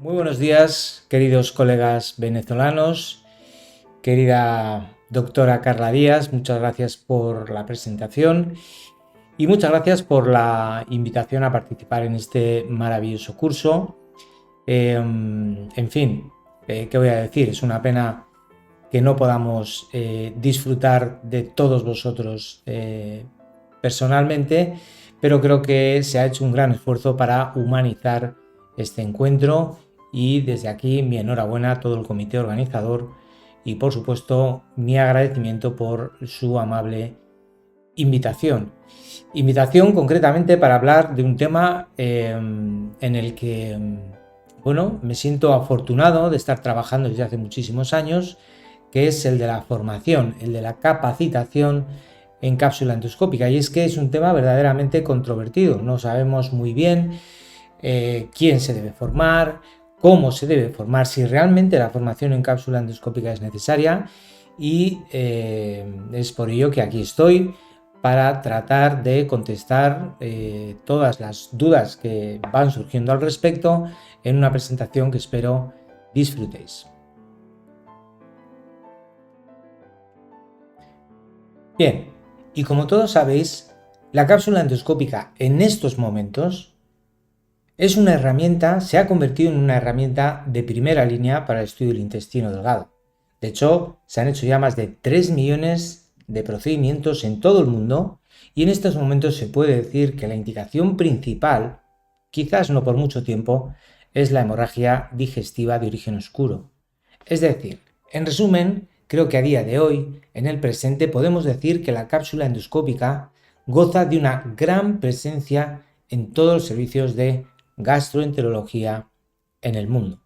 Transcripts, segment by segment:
Muy buenos días, queridos colegas venezolanos, querida doctora Carla Díaz, muchas gracias por la presentación y muchas gracias por la invitación a participar en este maravilloso curso. En fin, ¿qué voy a decir? Es una pena que no podamos disfrutar de todos vosotros personalmente, pero creo que se ha hecho un gran esfuerzo para humanizar este encuentro y desde aquí mi enhorabuena a todo el comité organizador y por supuesto mi agradecimiento por su amable invitación. Invitación concretamente para hablar de un tema en el que, bueno, me siento afortunado de estar trabajando desde hace muchísimos años, que es el de la formación, el de la capacitación en cápsula endoscópica. Y es que es un tema verdaderamente controvertido. No sabemos muy bien quién se debe formar, cómo se debe formar, si realmente la formación en cápsula endoscópica es necesaria, y es por ello que aquí estoy para tratar de contestar todas las dudas que van surgiendo al respecto en una presentación que espero disfrutéis. Bien, y como todos sabéis, la cápsula endoscópica en estos momentos es una herramienta, se ha convertido en una herramienta de primera línea para el estudio del intestino delgado. De hecho, se han hecho ya más de 3 millones de procedimientos en todo el mundo y en estos momentos se puede decir que la indicación principal, quizás no por mucho tiempo, es la hemorragia digestiva de origen oscuro. Es decir, en resumen, creo que a día de hoy, en el presente, podemos decir que la cápsula endoscópica goza de una gran presencia en todos los servicios de gastroenterología en el mundo.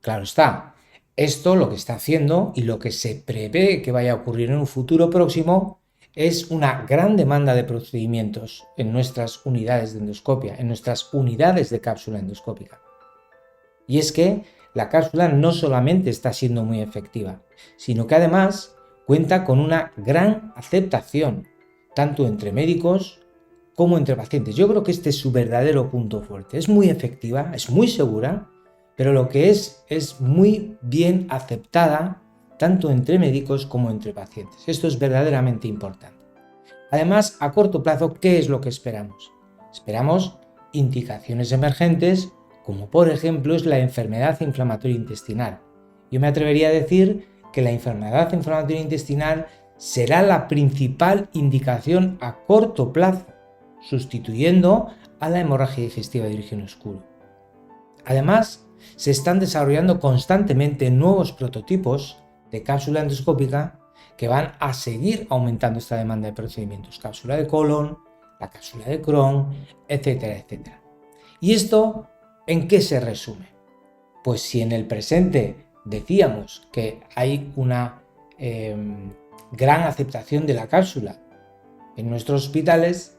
Claro está, esto lo que está haciendo y lo que se prevé que vaya a ocurrir en un futuro próximo es una gran demanda de procedimientos en nuestras unidades de endoscopia, en nuestras unidades de cápsula endoscópica. Y es que la cápsula no solamente está siendo muy efectiva, sino que además cuenta con una gran aceptación, tanto entre médicos como entre pacientes. Yo creo que este es su verdadero punto fuerte. Es muy efectiva, es muy segura, pero lo que es muy bien aceptada tanto entre médicos como entre pacientes. Esto es verdaderamente importante. Además, a corto plazo, ¿qué es lo que esperamos? Esperamos indicaciones emergentes, como por ejemplo es la enfermedad inflamatoria intestinal. Yo me atrevería a decir que la enfermedad inflamatoria intestinal será la principal indicación a corto plazo, sustituyendo a la hemorragia digestiva de origen oscuro. Además, se están desarrollando constantemente nuevos prototipos de cápsula endoscópica que van a seguir aumentando esta demanda de procedimientos. Cápsula de colon, la cápsula de Crohn, etcétera, etcétera. ¿Y esto en qué se resume? Pues si en el presente decíamos que hay una gran aceptación de la cápsula en nuestros hospitales,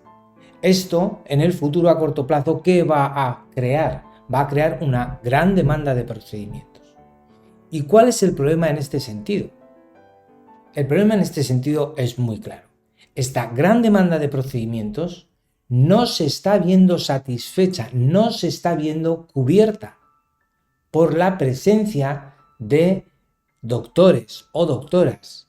esto en el futuro a corto plazo, ¿qué va a crear? Va a crear una gran demanda de procedimientos. ¿Y cuál es el problema en este sentido? El problema en este sentido es muy claro. Esta gran demanda de procedimientos no se está viendo satisfecha, no se está viendo cubierta por la presencia de doctores o doctoras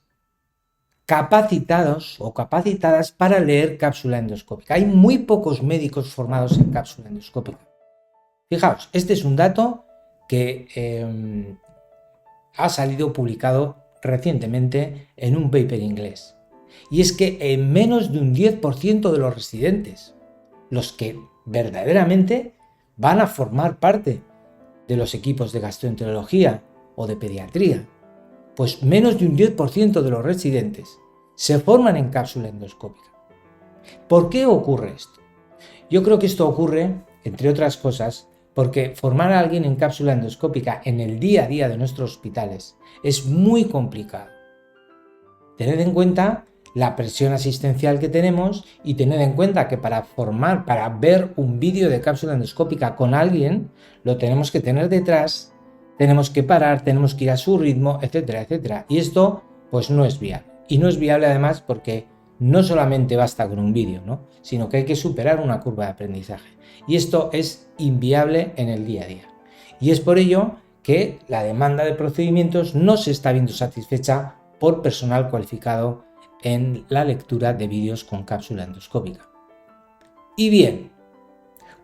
capacitados o capacitadas para leer cápsula endoscópica. Hay muy pocos médicos formados en cápsula endoscópica. Fijaos, este es un dato que ha salido publicado recientemente en un paper inglés. Y es que en menos de un 10% de los residentes, los que verdaderamente van a formar parte de los equipos de gastroenterología o de pediatría, pues menos de un 10% de los residentes se forman en cápsula endoscópica. ¿Por qué ocurre esto? Yo creo que esto ocurre, entre otras cosas, porque formar a alguien en cápsula endoscópica en el día a día de nuestros hospitales es muy complicado. Tened en cuenta la presión asistencial que tenemos y tened en cuenta que para ver un vídeo de cápsula endoscópica con alguien, lo tenemos que tener detrás, tenemos que parar, tenemos que ir a su ritmo, etcétera, etcétera. Y esto pues no es viable. Y no es viable además porque no solamente basta con un vídeo, ¿no? Sino que hay que superar una curva de aprendizaje. Y esto es inviable en el día a día. Y es por ello que la demanda de procedimientos no se está viendo satisfecha por personal cualificado en la lectura de vídeos con cápsula endoscópica. Y bien,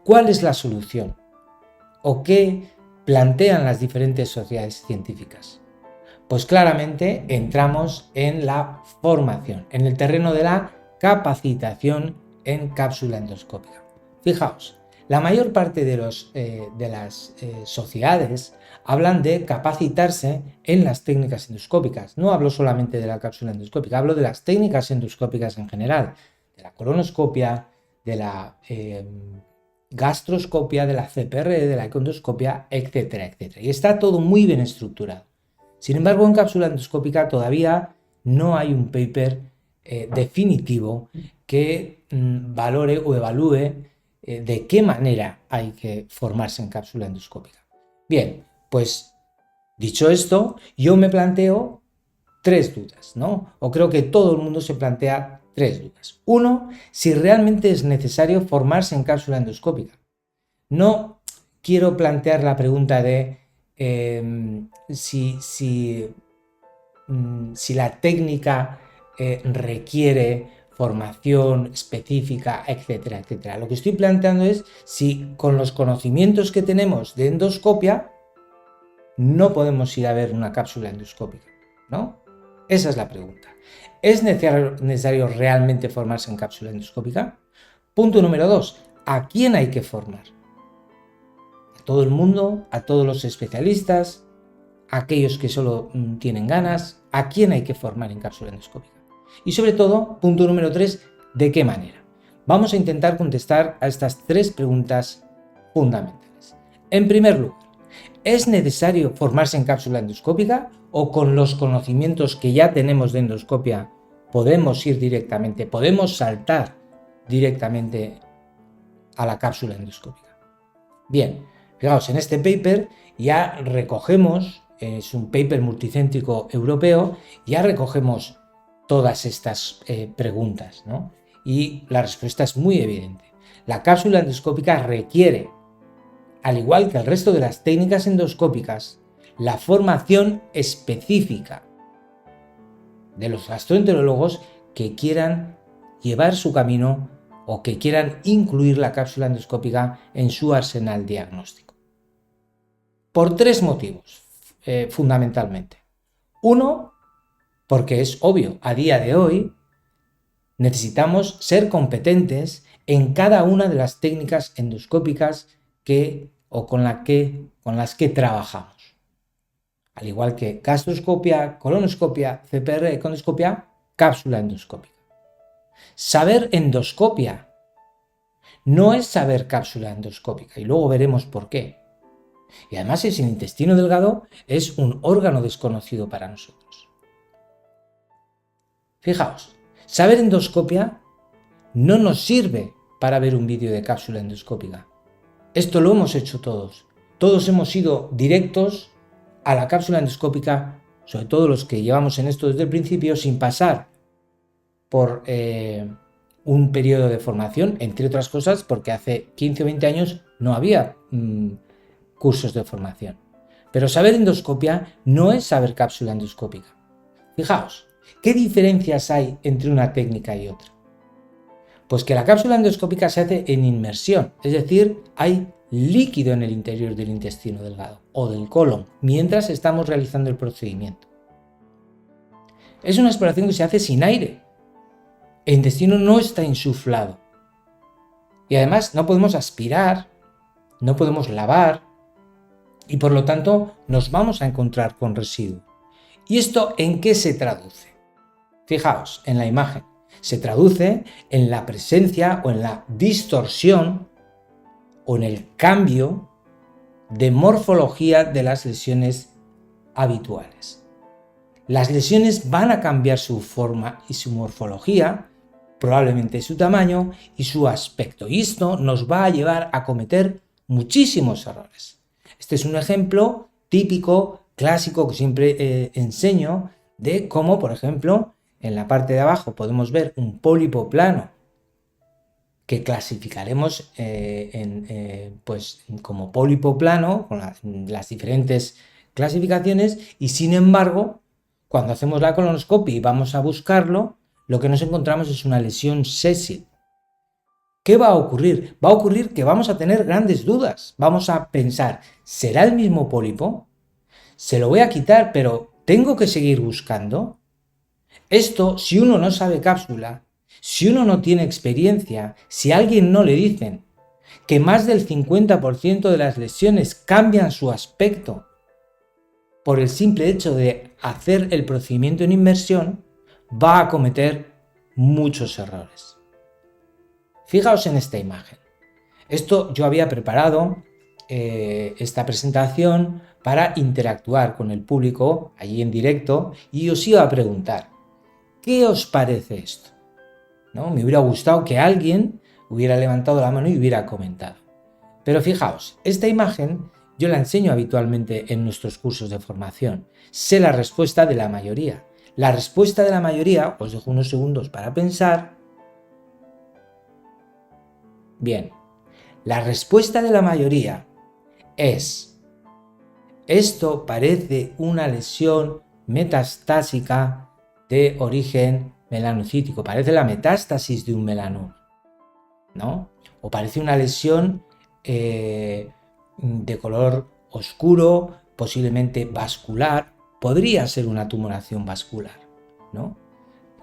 ¿cuál es la solución? ¿O qué plantean las diferentes sociedades científicas? Pues claramente entramos en la formación, en el terreno de la capacitación en cápsula endoscópica. Fijaos, la mayor parte de las sociedades hablan de capacitarse en las técnicas endoscópicas. No hablo solamente de la cápsula endoscópica, hablo de las técnicas endoscópicas en general, de la colonoscopia, de la gastroscopia, de la CPR, de la endoscopia, etcétera, etcétera. Y está todo muy bien estructurado. Sin embargo, en cápsula endoscópica todavía no hay un paper definitivo que valore o evalúe de qué manera hay que formarse en cápsula endoscópica. Bien, pues dicho esto, yo me planteo 3 dudas, ¿no? O creo que todo el mundo se plantea 3 dudas. Uno, si realmente es necesario formarse en cápsula endoscópica. No quiero plantear la pregunta de si la técnica requiere formación específica, etcétera, etcétera. Lo que estoy planteando es si con los conocimientos que tenemos de endoscopia no podemos ir a ver una cápsula endoscópica, ¿no? Esa es la pregunta. ¿Es necesario realmente formarse en cápsula endoscópica? Punto número 2. ¿A quién hay que formar? ¿A todo el mundo? ¿A todos los especialistas? ¿A aquellos que solo tienen ganas? ¿A quién hay que formar en cápsula endoscópica? Y sobre todo, punto número 3, ¿de qué manera? Vamos a intentar contestar a estas 3 preguntas fundamentales. En primer lugar, ¿es necesario formarse en cápsula endoscópica o con los conocimientos que ya tenemos de endoscopia podemos saltar directamente a la cápsula endoscópica? Bien, fijaos, en este paper ya recogemos, es un paper multicéntrico europeo, ya recogemos todas estas preguntas, ¿no? Y la respuesta es muy evidente. La cápsula endoscópica requiere, al igual que el resto de las técnicas endoscópicas, la formación específica de los gastroenterólogos que quieran llevar su camino o que quieran incluir la cápsula endoscópica en su arsenal diagnóstico. Por 3 motivos, fundamentalmente. Uno, porque es obvio, a día de hoy necesitamos ser competentes en cada una de las técnicas endoscópicas con las que trabajamos. Al igual que gastroscopia, colonoscopia, CPR, endoscopia, cápsula endoscópica. Saber endoscopia no es saber cápsula endoscópica, y luego veremos por qué. Y además el intestino delgado es un órgano desconocido para nosotros. Fijaos, saber endoscopia no nos sirve para ver un vídeo de cápsula endoscópica. Esto lo hemos hecho todos. Todos hemos ido directos a la cápsula endoscópica, sobre todo los que llevamos en esto desde el principio, sin pasar por un periodo de formación, entre otras cosas porque hace 15 o 20 años no había cursos de formación. Pero saber endoscopia no es saber cápsula endoscópica. Fijaos, ¿qué diferencias hay entre una técnica y otra? Pues que la cápsula endoscópica se hace en inmersión, es decir, hay líquido en el interior del intestino delgado o del colon mientras estamos realizando el procedimiento. Es una exploración que se hace sin aire. El intestino no está insuflado. Y además no podemos aspirar, no podemos lavar y por lo tanto nos vamos a encontrar con residuo. ¿Y esto en qué se traduce? Fijaos en la imagen. Se traduce en la presencia o en la distorsión o en el cambio de morfología de las lesiones habituales. Las lesiones van a cambiar su forma y su morfología, probablemente su tamaño y su aspecto. Y esto nos va a llevar a cometer muchísimos errores. Este es un ejemplo típico, clásico, que siempre enseño de cómo, por ejemplo, en la parte de abajo podemos ver un pólipo plano que clasificaremos pues como pólipo plano, con las diferentes clasificaciones, y sin embargo, cuando hacemos la colonoscopia y vamos a buscarlo, lo que nos encontramos es una lesión sésil. ¿Qué va a ocurrir? Va a ocurrir que vamos a tener grandes dudas. Vamos a pensar, ¿será el mismo pólipo? Se lo voy a quitar, pero ¿tengo que seguir buscando? Esto, si uno no sabe cápsula, si uno no tiene experiencia, si a alguien no le dicen que más del 50% de las lesiones cambian su aspecto por el simple hecho de hacer el procedimiento en inmersión, va a cometer muchos errores. Fijaos en esta imagen. Esto yo había preparado esta presentación para interactuar con el público allí en directo y os iba a preguntar, ¿qué os parece esto? ¿No? Me hubiera gustado que alguien hubiera levantado la mano y hubiera comentado. Pero fijaos, esta imagen yo la enseño habitualmente en nuestros cursos de formación. Sé la respuesta de la mayoría. La respuesta de la mayoría, os dejo unos segundos para pensar. Bien, la respuesta de la mayoría es: esto parece una lesión metastásica de origen melanocítico, parece la metástasis de un melanoma, ¿no? O parece una lesión de color oscuro, posiblemente vascular, podría ser una tumoración vascular, ¿no?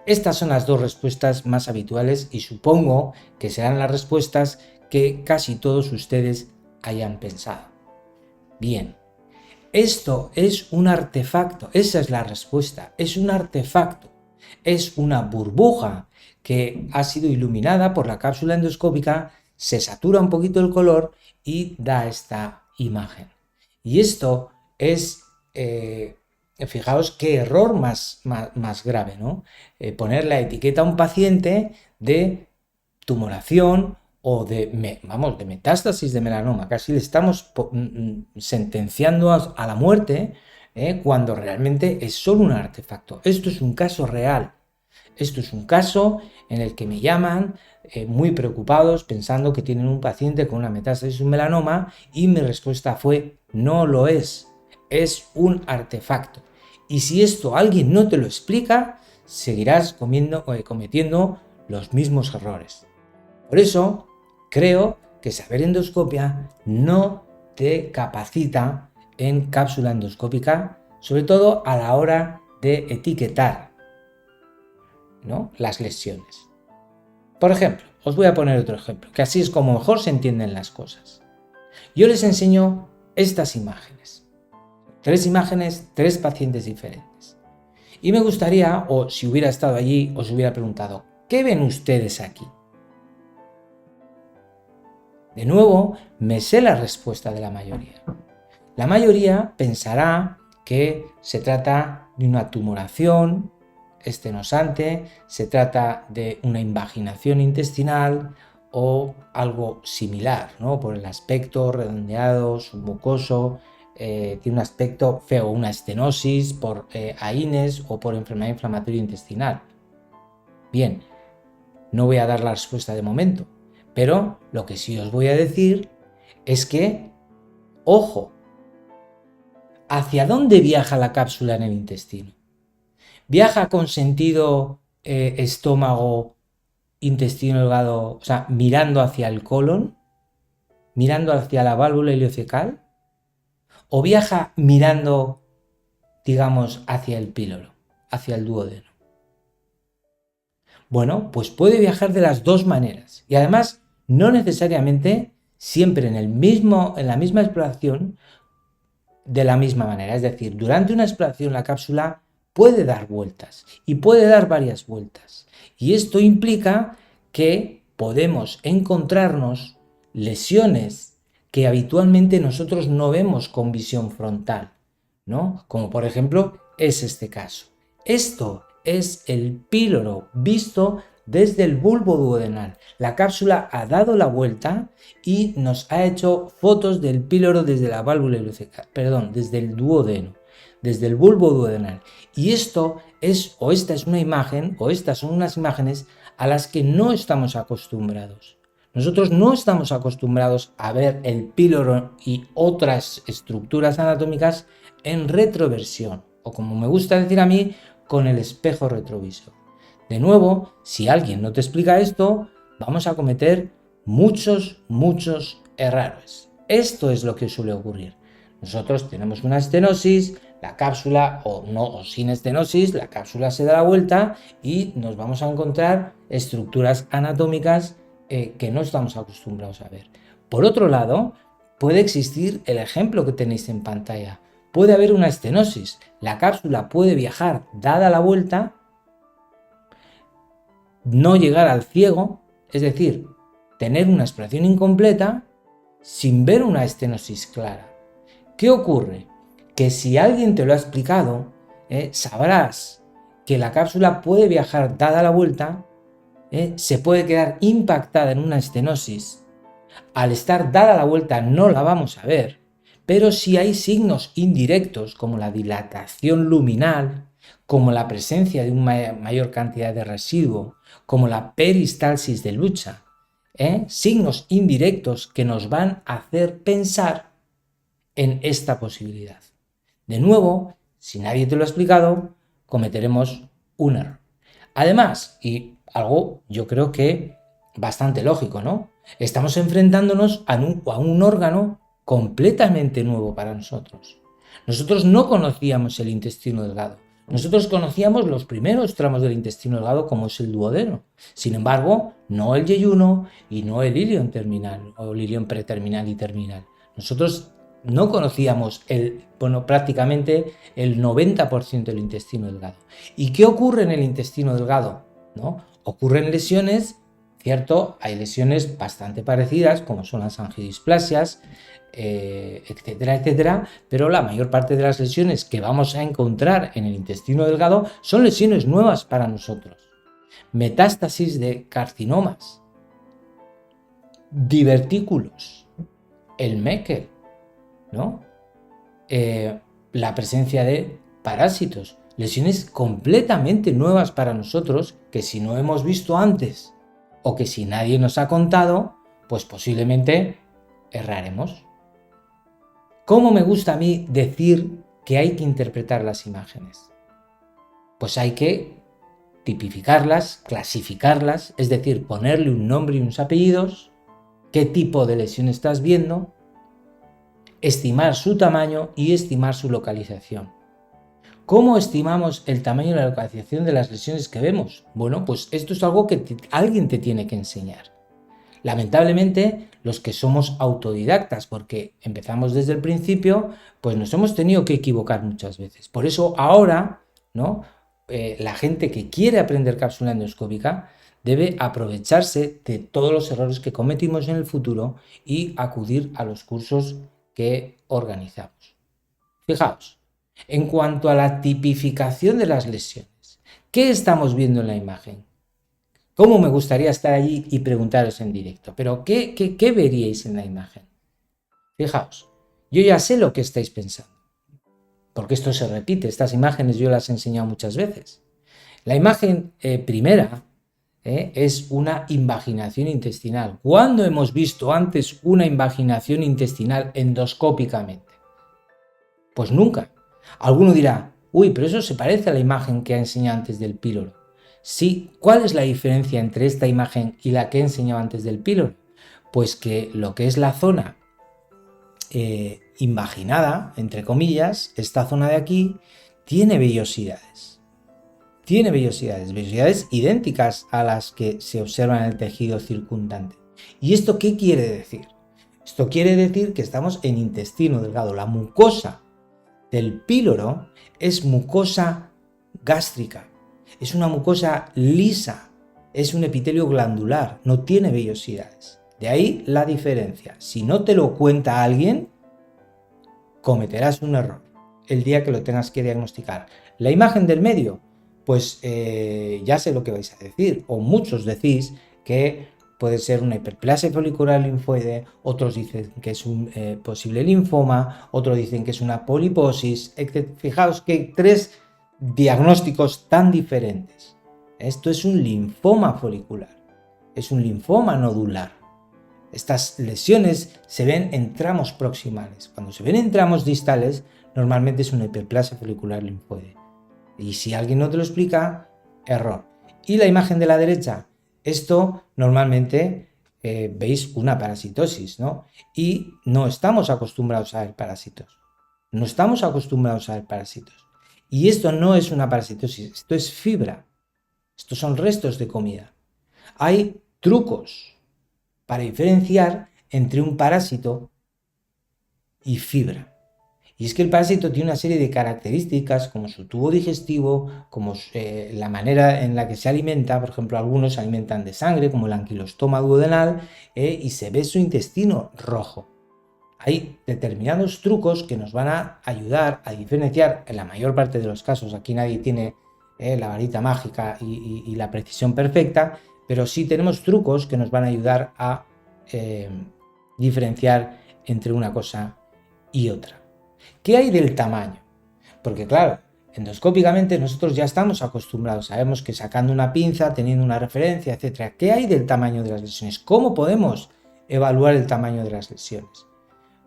Estas son las dos respuestas más habituales y supongo que serán las respuestas que casi todos ustedes hayan pensado. Bien, esto es un artefacto, esa es la respuesta, es un artefacto, es una burbuja que ha sido iluminada por la cápsula endoscópica, se satura un poquito el color y da esta imagen. Y esto es, fijaos qué error más grave, ¿no? Poner la etiqueta a un paciente de tumoración o de metástasis de melanoma, casi le estamos sentenciando a la muerte, cuando realmente es solo un artefacto. Esto es un caso real. Esto es un caso en el que me llaman muy preocupados pensando que tienen un paciente con una metástasis de un melanoma y mi respuesta fue: no lo es un artefacto. Y si esto alguien no te lo explica, seguirás cometiendo los mismos errores. Por eso creo que saber endoscopia no te capacita en cápsula endoscópica, sobre todo a la hora de etiquetar, ¿no?, las lesiones. Por ejemplo, os voy a poner otro ejemplo, que así es como mejor se entienden las cosas. Yo les enseño estas imágenes. 3 imágenes, 3 pacientes diferentes. Y me gustaría, o si hubiera estado allí, os hubiera preguntado, ¿qué ven ustedes aquí? De nuevo, me sé la respuesta de la mayoría. La mayoría pensará que se trata de una tumoración estenosante, se trata de una invaginación intestinal o algo similar, ¿no? Por el aspecto redondeado, submucoso, tiene un aspecto feo, una estenosis por AINES o por enfermedad inflamatoria intestinal. Bien, no voy a dar la respuesta de momento, pero lo que sí os voy a decir es que, ojo, ¿hacia dónde viaja la cápsula en el intestino? ¿Viaja con sentido estómago, intestino delgado, o sea, mirando hacia el colon, mirando hacia la válvula ileocecal? ¿O viaja mirando, digamos, hacia el píloro, hacia el duodeno? Bueno, pues puede viajar de las dos maneras y además no necesariamente siempre en la misma exploración de la misma manera. Es decir, durante una exploración la cápsula puede dar vueltas y puede dar varias vueltas. Y esto implica que podemos encontrarnos lesiones que habitualmente nosotros no vemos con visión frontal, ¿no? Como por ejemplo es este caso. Esto es el píloro visto desde el bulbo duodenal. La cápsula ha dado la vuelta y nos ha hecho fotos del píloro desde la válvula ileocecal, desde el duodeno, desde el bulbo duodenal. Y esta es una imagen, o estas son unas imágenes a las que no estamos acostumbrados. Nosotros no estamos acostumbrados a ver el píloro y otras estructuras anatómicas en retroversión, o como me gusta decir a mí, con el espejo retrovisor. De nuevo, si alguien no te explica esto, vamos a cometer muchos errores. Esto es lo que suele ocurrir. Nosotros tenemos una estenosis, la cápsula, o sin estenosis, la cápsula se da la vuelta y nos vamos a encontrar estructuras anatómicas que no estamos acostumbrados a ver. Por otro lado, puede existir el ejemplo que tenéis en pantalla. Puede haber una estenosis, la cápsula puede viajar dada la vuelta, no llegar al ciego, es decir, tener una exploración incompleta sin ver una estenosis clara. ¿Qué ocurre? Que si alguien te lo ha explicado, sabrás que la cápsula puede viajar dada la vuelta, se puede quedar impactada en una estenosis. Al estar dada la vuelta no la vamos a ver, pero si hay signos indirectos como la dilatación luminal, como la presencia de una mayor cantidad de residuo, como la peristalsis de lucha, signos indirectos que nos van a hacer pensar en esta posibilidad. De nuevo, si nadie te lo ha explicado, cometeremos un error. Además, y algo yo creo que bastante lógico, ¿no? Estamos enfrentándonos a un órgano completamente nuevo para nosotros. Nosotros no conocíamos el intestino delgado. Nosotros conocíamos los primeros tramos del intestino delgado como es el duodeno. Sin embargo, no el yeyuno y no el ilion terminal o el ilion preterminal y terminal. Nosotros no conocíamos prácticamente el 90% del intestino delgado. ¿Y qué ocurre en el intestino delgado? ¿No? Ocurren lesiones, ¿cierto? Hay lesiones bastante parecidas, como son las angidisplasias, etcétera, etcétera, pero la mayor parte de las lesiones que vamos a encontrar en el intestino delgado son lesiones nuevas para nosotros. Metástasis de carcinomas, divertículos, el Meckel, ¿no? La presencia de parásitos, lesiones completamente nuevas para nosotros que si no hemos visto antes o que si nadie nos ha contado, pues posiblemente erraremos. ¿Cómo me gusta a mí decir que hay que interpretar las imágenes? Pues hay que tipificarlas, clasificarlas, es decir, ponerle un nombre y unos apellidos, qué tipo de lesión estás viendo, estimar su tamaño y estimar su localización. ¿Cómo estimamos el tamaño y la localización de las lesiones que vemos? Bueno, pues esto es algo que alguien te tiene que enseñar. Lamentablemente, los que somos autodidactas, porque empezamos desde el principio, pues nos hemos tenido que equivocar muchas veces. Por eso ahora, ¿no? La gente que quiere aprender cápsula endoscópica debe aprovecharse de todos los errores que cometimos en el futuro y acudir a los cursos que organizamos. Fijaos, en cuanto a la tipificación de las lesiones, ¿qué estamos viendo en la imagen? ¿Cómo me gustaría estar allí y preguntaros en directo? Pero ¿qué veríais en la imagen? Fijaos, yo ya sé lo que estáis pensando, porque esto se repite, estas imágenes yo las he enseñado muchas veces. La imagen primera es una invaginación intestinal. ¿Cuándo hemos visto antes una invaginación intestinal endoscópicamente? Pues nunca. Alguno dirá, uy, pero eso se parece a la imagen que he enseñado antes del píloro. Sí, ¿cuál es la diferencia entre esta imagen y la que he enseñado antes del píloro? Pues que lo que es la zona invaginada, entre comillas, esta zona de aquí, tiene vellosidades. Tiene vellosidades idénticas a las que se observan en el tejido circundante. ¿Y esto qué quiere decir? Esto quiere decir que estamos en intestino delgado. La mucosa del píloro es mucosa gástrica. Es una mucosa lisa, es un epitelio glandular, no tiene vellosidades. De ahí la diferencia. Si no te lo cuenta alguien, cometerás un error el día que lo tengas que diagnosticar. La imagen del medio, pues ya sé lo que vais a decir, o muchos decís que puede ser una hiperplasia folicular linfoide, otros dicen que es un posible linfoma, otros dicen que es una poliposis, etc. Fijaos que hay tres diagnósticos tan diferentes. Esto es un linfoma folicular, es un linfoma nodular, Estas lesiones se ven en tramos proximales. Cuando se ven en tramos distales, normalmente es una hiperplasia folicular linfoide. Y si alguien no te lo explica, error. Y la imagen de la derecha, esto normalmente veis una parasitosis, ¿no? Y no estamos acostumbrados a ver parásitos. No estamos acostumbrados a ver parásitos. Y esto no es una parasitosis, esto es fibra. Estos son restos de comida. Hay trucos para diferenciar entre un parásito y fibra. Y es que el parásito tiene una serie de características como su tubo digestivo, como la manera en la que se alimenta. Por ejemplo, algunos se alimentan de sangre, como el anquilostoma duodenal, y se ve su intestino rojo. Hay determinados trucos que nos van a ayudar a diferenciar, en la mayor parte de los casos, aquí nadie tiene la varita mágica y la precisión perfecta, pero sí tenemos trucos que nos van a ayudar a diferenciar entre una cosa y otra. ¿Qué hay del tamaño? Porque claro, endoscópicamente nosotros ya estamos acostumbrados, sabemos que sacando una pinza, teniendo una referencia, etc. ¿Qué hay del tamaño de las lesiones? ¿Cómo podemos evaluar el tamaño de las lesiones?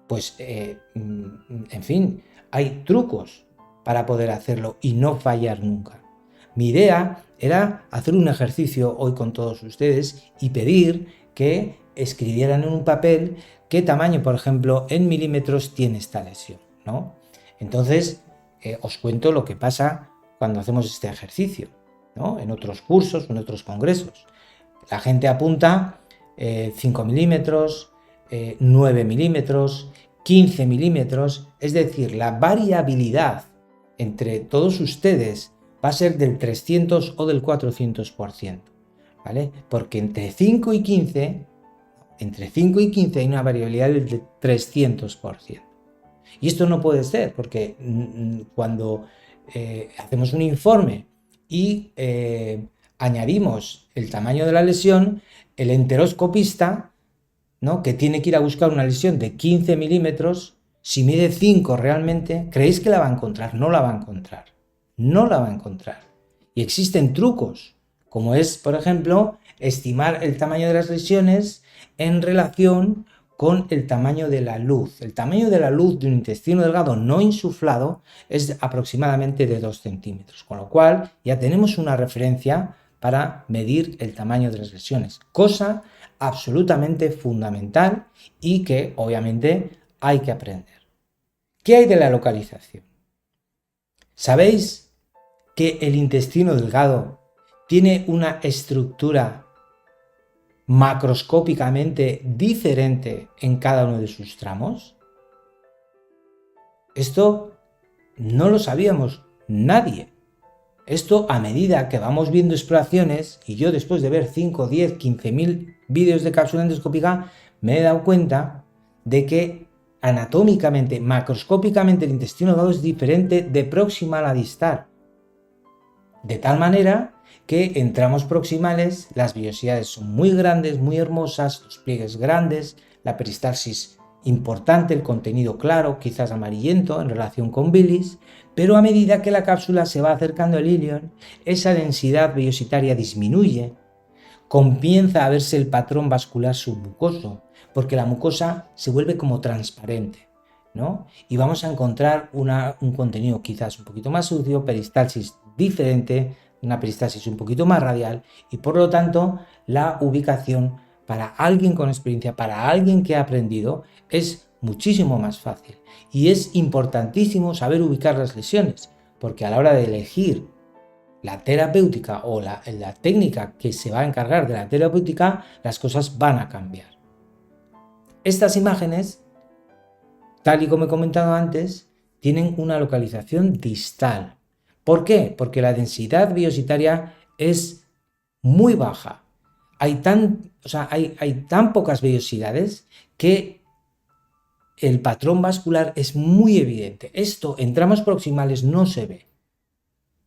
Pues, en fin, hay trucos para poder hacerlo y no fallar nunca. Mi idea era hacer un ejercicio hoy con todos ustedes y pedir que escribieran en un papel qué tamaño, por ejemplo, en milímetros tiene esta lesión, ¿no? Entonces, os cuento lo que pasa cuando hacemos este ejercicio, ¿no? En otros cursos o en otros congresos. La gente apunta 5 milímetros, 9 milímetros, 15 milímetros, es decir, la variabilidad entre todos ustedes va a ser del 300 o del 400%, ¿vale? Porque entre 5 y 15 hay una variabilidad del 300%. Y esto no puede ser, porque cuando hacemos un informe y añadimos el tamaño de la lesión, el enteroscopista, ¿no?, que tiene que ir a buscar una lesión de 15 milímetros, si mide 5 realmente, ¿creéis que la va a encontrar? No la va a encontrar. No la va a encontrar. Y existen trucos, como es, por ejemplo, estimar el tamaño de las lesiones en relación con el tamaño de la luz. El tamaño de la luz de un intestino delgado no insuflado es aproximadamente de 2 centímetros, con lo cual ya tenemos una referencia para medir el tamaño de las lesiones, cosa absolutamente fundamental y que obviamente hay que aprender. ¿Qué hay de la localización? ¿Sabéis que el intestino delgado tiene una estructura macroscópicamente diferente en cada uno de sus tramos? Esto no lo sabíamos nadie. Esto, a medida que vamos viendo exploraciones, y yo después de ver 5, 10, 15.000 vídeos de cápsula endoscópica, me he dado cuenta de que anatómicamente, macroscópicamente, el intestino delgado es diferente de proximal a distal. De tal manera que en tramos proximales las vellosidades son muy grandes, muy hermosas, los pliegues grandes, la peristalsis importante, el contenido claro, quizás amarillento en relación con bilis, pero a medida que la cápsula se va acercando al ilion, esa densidad vellositaria disminuye, comienza a verse el patrón vascular submucoso, porque la mucosa se vuelve como transparente, ¿no? Y vamos a encontrar un contenido quizás un poquito más sucio, peristalsis diferente, una peristalsis un poquito más radial, y por lo tanto la ubicación para alguien con experiencia, para alguien que ha aprendido, es muchísimo más fácil. Y es importantísimo saber ubicar las lesiones, porque a la hora de elegir la terapéutica o la técnica que se va a encargar de la terapéutica, las cosas van a cambiar. Estas imágenes, tal y como he comentado antes, tienen una localización distal. ¿Por qué? Porque la densidad vellositaria es muy baja. Hay tan pocas vellosidades que el patrón vascular es muy evidente. Esto en tramos proximales no se ve.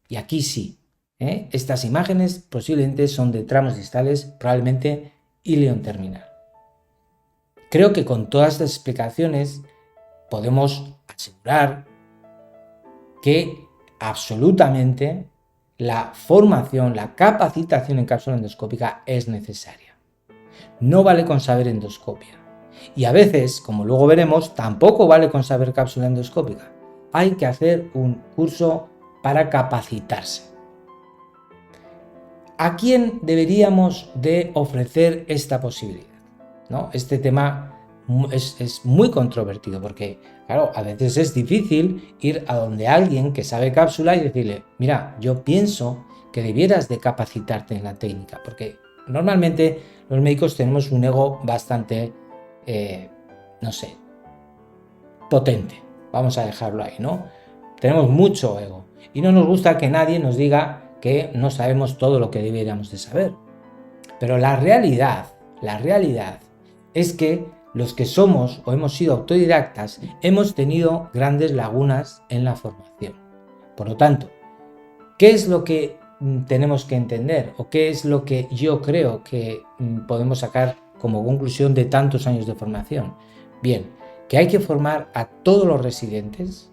Y aquí sí. Estas imágenes posiblemente son de tramos distales, probablemente ilion terminal. Creo que con todas estas explicaciones podemos asegurar que absolutamente la formación, la capacitación en cápsula endoscópica es necesaria. No vale con saber endoscopia. Y a veces, como luego veremos, tampoco vale con saber cápsula endoscópica. Hay que hacer un curso para capacitarse. ¿A quién deberíamos de ofrecer esta posibilidad? ¿No? Este tema es muy controvertido porque, claro, a veces es difícil ir a donde alguien que sabe cápsula y decirle, mira, yo pienso que debieras de capacitarte en la técnica, porque normalmente los médicos tenemos un ego bastante, potente, vamos a dejarlo ahí, ¿no? Tenemos mucho ego y no nos gusta que nadie nos diga que no sabemos todo lo que deberíamos de saber. Pero la realidad es que los que somos o hemos sido autodidactas hemos tenido grandes lagunas en la formación. Por lo tanto, ¿qué es lo que tenemos que entender o qué es lo que yo creo que podemos sacar como conclusión de tantos años de formación? Bien, que hay que formar a todos los residentes,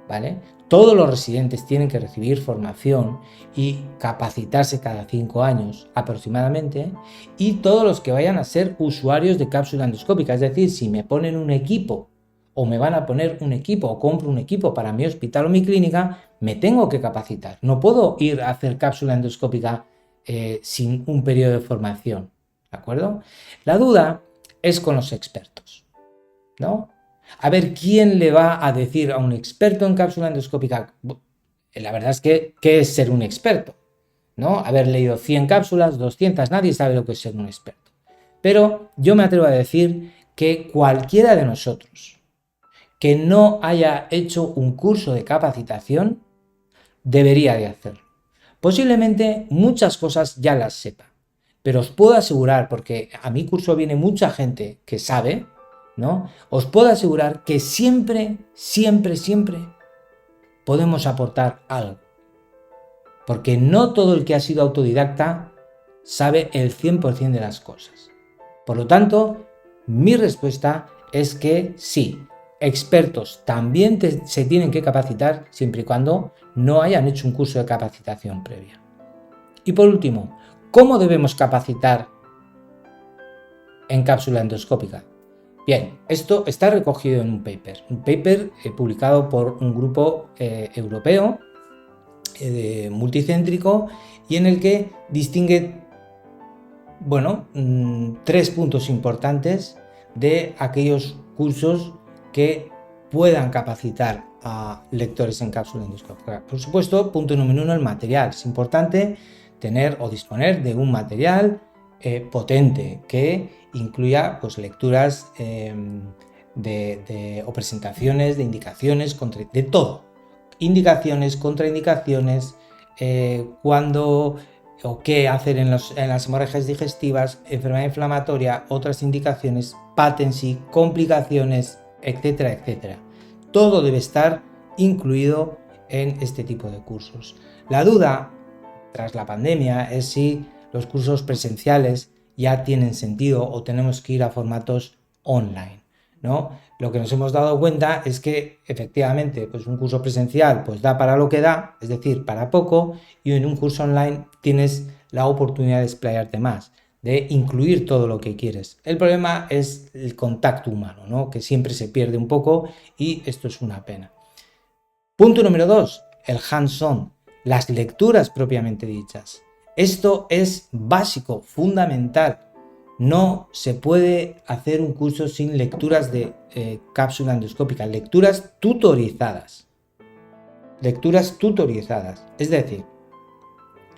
¿vale? Todos los residentes tienen que recibir formación y capacitarse cada 5 años aproximadamente, y todos los que vayan a ser usuarios de cápsula endoscópica, es decir, si me ponen un equipo o me van a poner un equipo o compro un equipo para mi hospital o mi clínica, me tengo que capacitar. No puedo ir a hacer cápsula endoscópica sin un periodo de formación, ¿de acuerdo? La duda es con los expertos, ¿no? A ver, ¿quién le va a decir a un experto en cápsula endoscópica? La verdad es que, ¿qué es ser un experto? ¿No? Haber leído 100 cápsulas, 200, nadie sabe lo que es ser un experto. Pero yo me atrevo a decir que cualquiera de nosotros que no haya hecho un curso de capacitación debería de hacerlo. Posiblemente muchas cosas ya las sepa, pero os puedo asegurar, porque a mi curso viene mucha gente que sabe, ¿no? Os puedo asegurar que siempre podemos aportar algo. Porque no todo el que ha sido autodidacta sabe el 100% de las cosas. Por lo tanto, mi respuesta es que sí, expertos también se tienen que capacitar siempre y cuando no hayan hecho un curso de capacitación previa. Y por último, ¿cómo debemos capacitar en cápsula endoscópica? Bien, esto está recogido en un paper publicado por un grupo europeo multicéntrico, y en el que distingue, tres puntos importantes de aquellos cursos que puedan capacitar a lectores en cápsula endoscópica. Por supuesto, punto número 1, el material. Es importante tener o disponer de un material potente que incluya pues, lecturas o presentaciones de indicaciones, de todo. Indicaciones, contraindicaciones, cuándo o qué hacer en las hemorragias digestivas, enfermedad inflamatoria, otras indicaciones, patency, complicaciones, etcétera, etcétera. Todo debe estar incluido en este tipo de cursos. La duda, tras la pandemia, es si los cursos presenciales ya tienen sentido o tenemos que ir a formatos online, ¿no? Lo que nos hemos dado cuenta es que efectivamente pues un curso presencial pues da para lo que da, es decir, para poco, y en un curso online tienes la oportunidad de explayarte más, de incluir todo lo que quieres. El problema es el contacto humano, ¿no? Que siempre se pierde un poco, y esto es una pena. Punto número 2, el hands-on, las lecturas propiamente dichas. Esto es básico, fundamental. No se puede hacer un curso sin lecturas de cápsula endoscópica, lecturas tutorizadas. Lecturas tutorizadas. Es decir,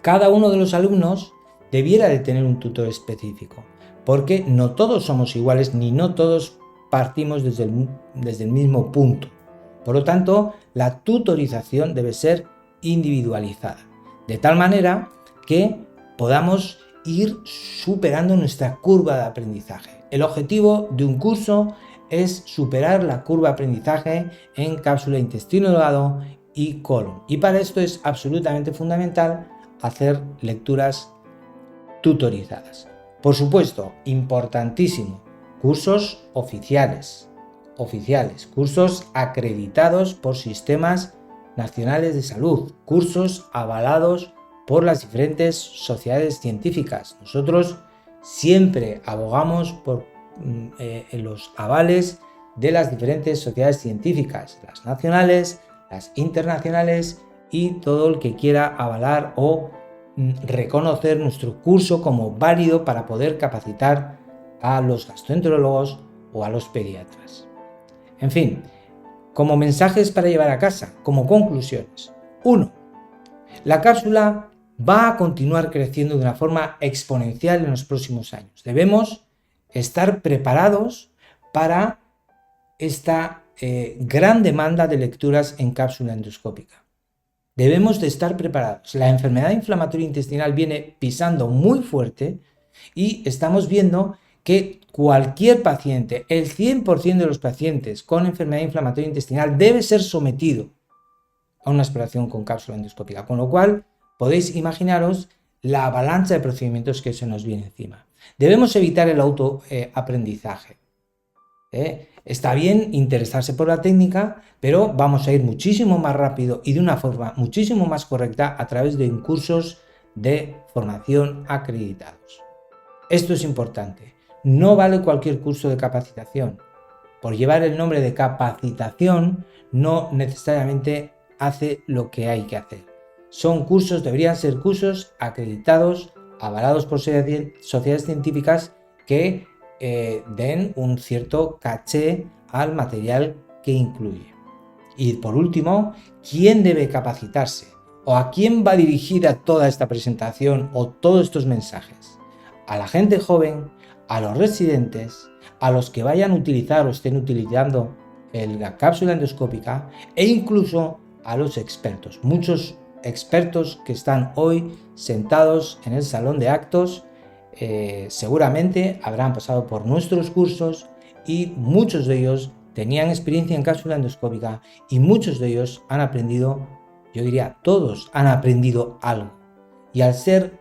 cada uno de los alumnos debiera de tener un tutor específico, porque no todos somos iguales ni no todos partimos desde el mismo punto. Por lo tanto, la tutorización debe ser individualizada, de tal manera que podamos ir superando nuestra curva de aprendizaje. El objetivo de un curso es superar la curva de aprendizaje en cápsula intestino delgado y colon. Y para esto es absolutamente fundamental hacer lecturas tutorizadas. Por supuesto, importantísimo, cursos oficiales, cursos acreditados por sistemas nacionales de salud, cursos avalados por las diferentes sociedades científicas. Nosotros siempre abogamos por los avales de las diferentes sociedades científicas, las nacionales, las internacionales y todo el que quiera avalar o reconocer nuestro curso como válido para poder capacitar a los gastroenterólogos o a los pediatras. En fin, como mensajes para llevar a casa, como conclusiones. 1. La cápsula va a continuar creciendo de una forma exponencial en los próximos años. Debemos estar preparados para esta gran demanda de lecturas en cápsula endoscópica. Debemos de estar preparados. La enfermedad inflamatoria intestinal viene pisando muy fuerte y estamos viendo que cualquier paciente, el 100% de los pacientes con enfermedad inflamatoria intestinal debe ser sometido a una exploración con cápsula endoscópica, con lo cual podéis imaginaros la avalancha de procedimientos que se nos viene encima. Debemos evitar el autoaprendizaje. Está bien interesarse por la técnica, pero vamos a ir muchísimo más rápido y de una forma muchísimo más correcta a través de cursos de formación acreditados. Esto es importante. No vale cualquier curso de capacitación. Por llevar el nombre de capacitación, no necesariamente hace lo que hay que hacer. Deberían ser cursos acreditados, avalados por sociedades científicas que den un cierto caché al material que incluye. Y por último, ¿quién debe capacitarse? ¿O a quién va dirigida toda esta presentación o todos estos mensajes? A la gente joven, a los residentes, a los que vayan a utilizar o estén utilizando la cápsula endoscópica e incluso a los expertos. Muchos expertos que están hoy sentados en el salón de actos seguramente habrán pasado por nuestros cursos y muchos de ellos tenían experiencia en cápsula endoscópica y muchos de ellos han aprendido, yo diría todos han aprendido algo. Y al ser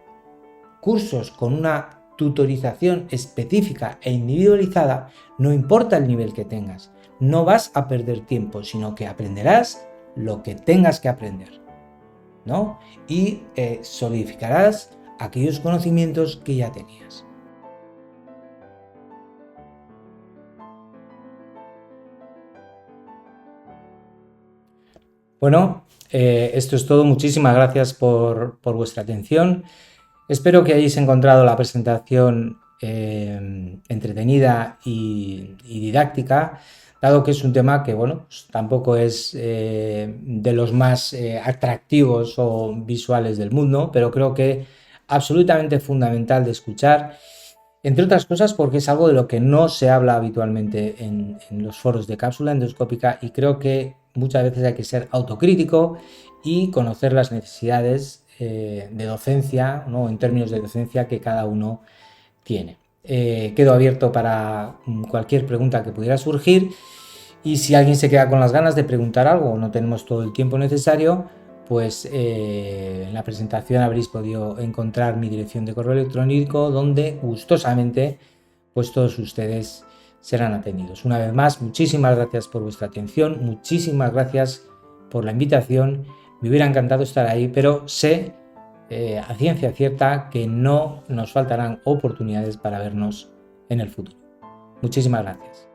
cursos con una tutorización específica e individualizada, no importa el nivel que tengas, no vas a perder tiempo, sino que aprenderás lo que tengas que aprender, ¿no? Y solidificarás aquellos conocimientos que ya tenías. Bueno, esto es todo. Muchísimas gracias por vuestra atención. Espero que hayáis encontrado la presentación entretenida y didáctica, dado que es un tema que, bueno, pues tampoco es de los más atractivos o visuales del mundo, pero creo que absolutamente fundamental de escuchar, entre otras cosas porque es algo de lo que no se habla habitualmente en los foros de cápsula endoscópica y creo que muchas veces hay que ser autocrítico y conocer las necesidades de docencia, ¿no? En términos de docencia que cada uno tiene. Quedo abierto para cualquier pregunta que pudiera surgir y si alguien se queda con las ganas de preguntar algo o no tenemos todo el tiempo necesario, pues en la presentación habréis podido encontrar mi dirección de correo electrónico donde gustosamente pues todos ustedes serán atendidos. Una vez más, muchísimas gracias por vuestra atención, muchísimas gracias por la invitación. Me hubiera encantado estar ahí, pero sé a ciencia cierta que no nos faltarán oportunidades para vernos en el futuro. Muchísimas gracias.